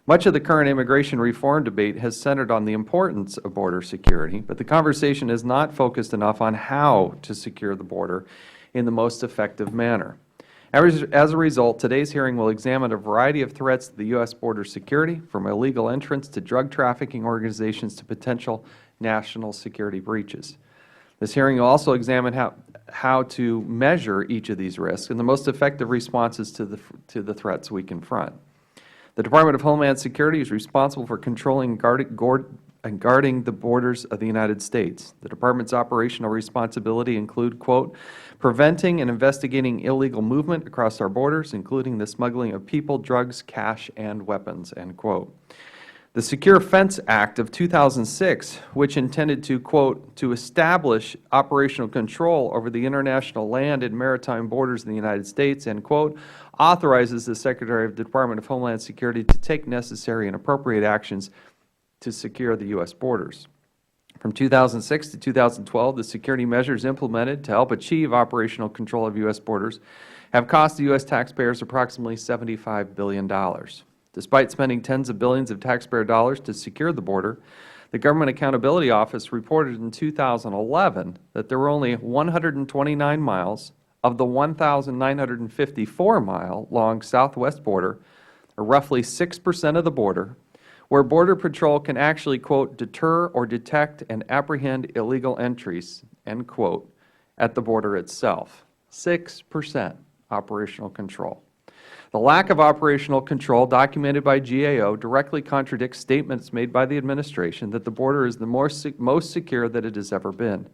Much of the current immigration reform debate has centered on the importance of border security, but the conversation is not focused enough on how to secure the border in the most effective manner. As a result, today's hearing will examine a variety of threats to the U.S. border security, from illegal entrants to drug trafficking organizations to potential national security breaches. This hearing will also examine how to measure each of these risks and the most effective responses to the threats we confront. The Department of Homeland Security is responsible for controlling and guarding the borders of the United States. The Department's operational responsibility include, quote, preventing and investigating illegal movement across our borders, including the smuggling of people, drugs, cash, and weapons, end quote. The Secure Fence Act of 2006, which intended to, quote, to establish operational control over the international land and maritime borders of the United States, end quote, authorizes the Secretary of the Department of Homeland Security to take necessary and appropriate actions to secure the U.S. borders. From 2006 to 2012, the security measures implemented to help achieve operational control of U.S. borders have cost the U.S. taxpayers approximately $75 billion. Despite spending tens of billions of taxpayer dollars to secure the border, the Government Accountability Office reported in 2011 that there were only 129 miles of the 1,954-mile-long southwest border, or roughly 6% of the border, where Border Patrol can actually, quote, deter or detect and apprehend illegal entries, end quote, at the border itself. 6% operational control. The lack of operational control documented by GAO directly contradicts statements made by the Administration that the border is the most secure that it has ever been.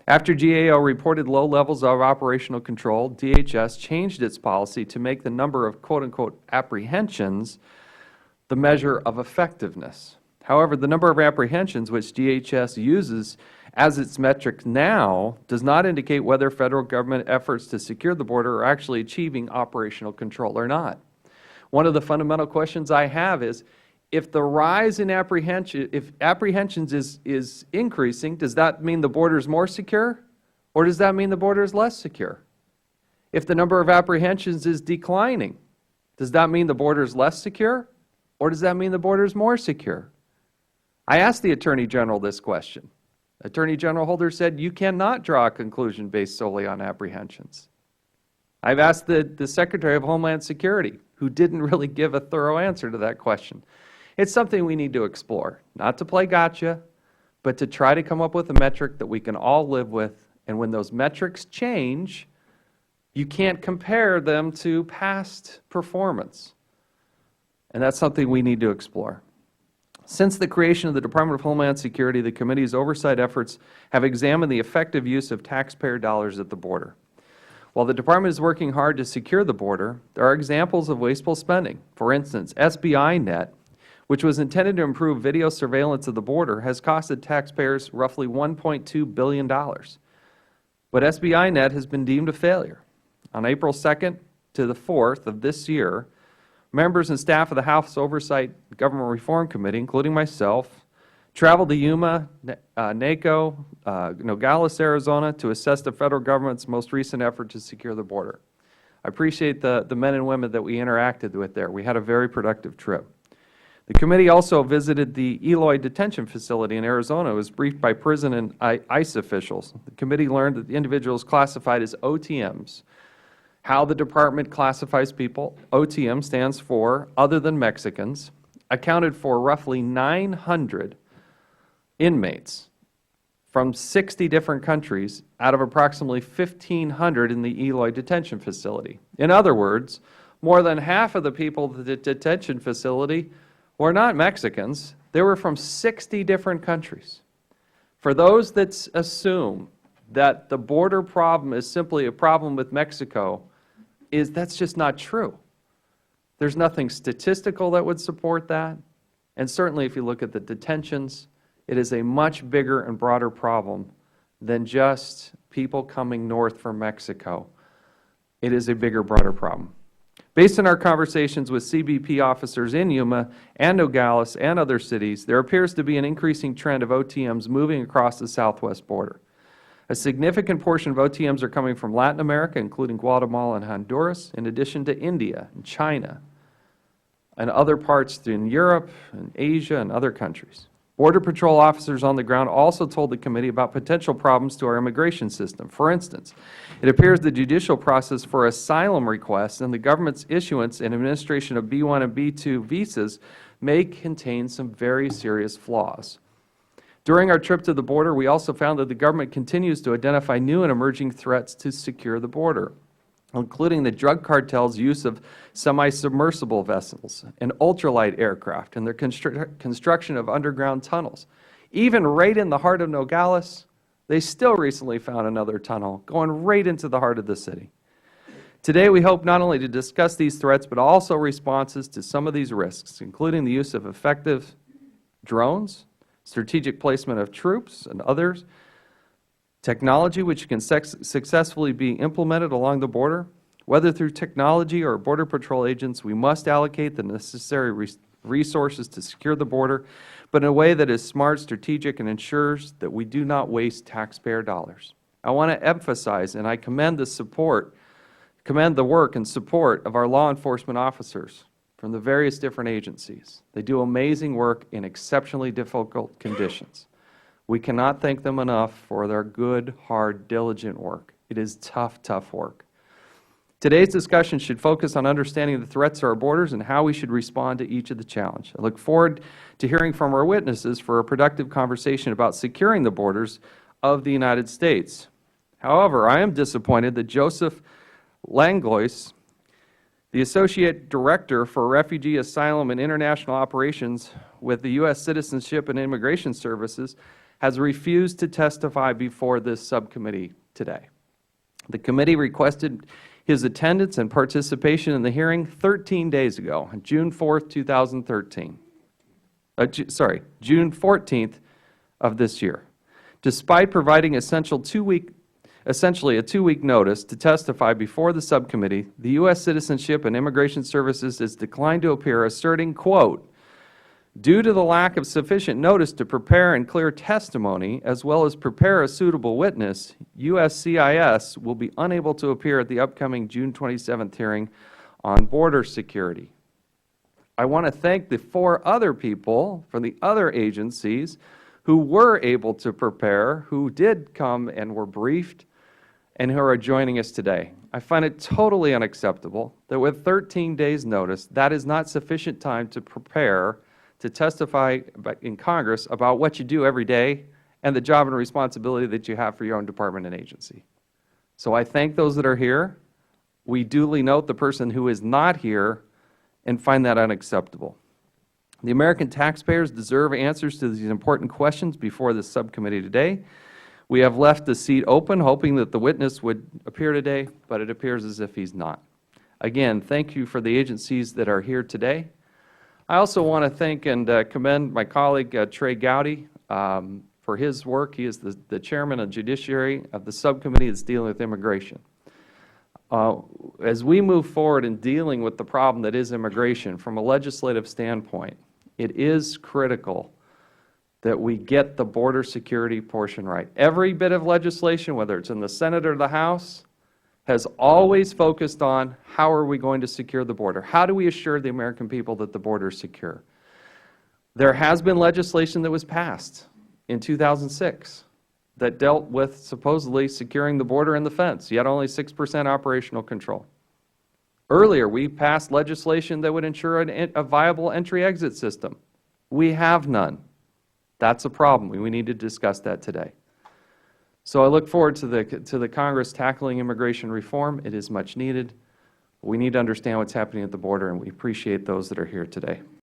After GAO reported low levels of operational control, DHS changed its policy to make the number of, quote unquote, apprehensions the measure of effectiveness. However, the number of apprehensions which DHS uses as its metric now does not indicate whether Federal Government efforts to secure the border are actually achieving operational control or not. One of the fundamental questions I have is, if the rise in apprehensions is increasing, does that mean the border is more secure, or does that mean the border is less secure? If the number of apprehensions is declining, does that mean the border is less secure, or does that mean the border is more secure? I asked the Attorney General this question. Attorney General Holder said, you cannot draw a conclusion based solely on apprehensions. I've asked the Secretary of Homeland Security, who didn't really give a thorough answer to that question. It's something we need to explore, not to play gotcha, but to try to come up with a metric that we can all live with, and when those metrics change, you can't compare them to past performance. And that's something we need to explore. Since the creation of the Department of Homeland Security, the Committee's oversight efforts have examined the effective use of taxpayer dollars at the border. While the Department is working hard to secure the border, there are examples of wasteful spending. For instance, SBI Net, which was intended to improve video surveillance of the border, has costed taxpayers roughly $1.2 billion. But SBI Net has been deemed a failure. On April 2nd to the 4th of this year, members and staff of the House Oversight Government Reform Committee, including myself, traveled to Yuma, NACO, Nogales, Arizona, to assess the Federal Government's most recent effort to secure the border. I appreciate the men and women that we interacted with there. We had a very productive trip. The committee also visited the Eloy Detention Facility in Arizona. It was briefed by prison and ICE officials. The committee learned that the individuals classified as OTMs. How the Department classifies people, OTM stands for Other Than Mexicans, accounted for roughly 900 inmates from 60 different countries out of approximately 1,500 in the Eloy Detention Facility. In other words, more than half of the people at the detention facility were not Mexicans. They were from 60 different countries. For those that assume that the border problem is simply a problem with Mexico, that's just not true. There's nothing statistical that would support that. And certainly if you look at the detentions, it is a much bigger and broader problem than just people coming north from Mexico. It is a bigger, broader problem. Based on our conversations with CBP officers in Yuma and Nogales and other cities, there appears to be an increasing trend of OTMs moving across the southwest border. A significant portion of OTMs are coming from Latin America, including Guatemala and Honduras, in addition to India and China. and other parts in Europe and Asia and other countries. Border Patrol officers on the ground also told the committee about potential problems to our immigration system. For instance, it appears the judicial process for asylum requests and the government's issuance and administration of B-1 and B-2 visas may contain some very serious flaws. During our trip to the border, we also found that the government continues to identify new and emerging threats to secure the border, including the drug cartel's use of semi-submersible vessels and ultralight aircraft and their construction of underground tunnels. Even right in the heart of Nogales, they still recently found another tunnel going right into the heart of the city. Today, we hope not only to discuss these threats, but also responses to some of these risks, including the use of effective drones, strategic placement of troops and others, technology which can successfully be implemented along the border. Whether through technology or Border Patrol agents, we must allocate the necessary resources to secure the border, but in a way that is smart, strategic, and ensures that we do not waste taxpayer dollars. I want to emphasize, and I commend the work and support of our law enforcement officers from the various different agencies. They do amazing work in exceptionally difficult conditions. We cannot thank them enough for their good, hard, diligent work. It is tough, tough work. Today's discussion should focus on understanding the threats to our borders and how we should respond to each of the challenges. I look forward to hearing from our witnesses for a productive conversation about securing the borders of the United States. However, I am disappointed that Joseph Langlois, the Associate Director for Refugee Asylum and International Operations with the U.S. Citizenship and Immigration Services, has refused to testify before this subcommittee today. The committee requested his attendance and participation in the hearing 13 days ago, on June 4, 2013. June 14th of this year. Despite providing essentially a two-week notice to testify before the subcommittee, the U.S. Citizenship and Immigration Services has declined to appear, asserting, quote, "Due to the lack of sufficient notice to prepare and clear testimony, as well as prepare a suitable witness, USCIS will be unable to appear at the upcoming June 27th hearing on border security." I want to thank the 4 other people from the other agencies who were able to prepare, who did come and were briefed, and who are joining us today. I find it totally unacceptable that with 13 days' notice, that is not sufficient time to prepare to testify in Congress about what you do every day and the job and responsibility that you have for your own department and agency. So I thank those that are here. We duly note the person who is not here and find that unacceptable. The American taxpayers deserve answers to these important questions before this subcommittee today. We have left the seat open, hoping that the witness would appear today, but it appears as if he's not. Again, thank you for the agencies that are here today. I also want to thank and commend my colleague Trey Gowdy for his work. He is the chairman of Judiciary of the subcommittee that's dealing with immigration. As we move forward in dealing with the problem that is immigration from a legislative standpoint, it is critical that we get the border security portion right. Every bit of legislation, whether it's in the Senate or the House, has always focused on how are we going to secure the border? How do we assure the American people that the border is secure? There has been legislation that was passed in 2006 that dealt with supposedly securing the border and the fence, yet only 6% operational control. Earlier, we passed legislation that would ensure a viable entry-exit system. We have none. That's a problem. We need to discuss that today. So I look forward to the Congress tackling immigration reform. It is much needed. We need to understand what's happening at the border, and we appreciate those that are here today.